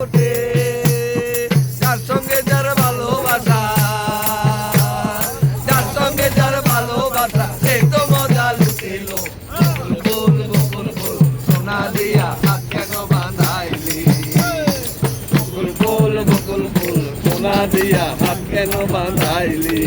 ওঠে যার সঙ্গে যার ভালোবাসা, যার সঙ্গে যার ভালোবাসা সে তো মজা লুটিল। বকুল বকুল বকুল সোনা দিয়া হাত কেন বাঁধাইলি, বকুল বকুল বকুল সোনা দিয়া হাত কেন বাঁধাইলি।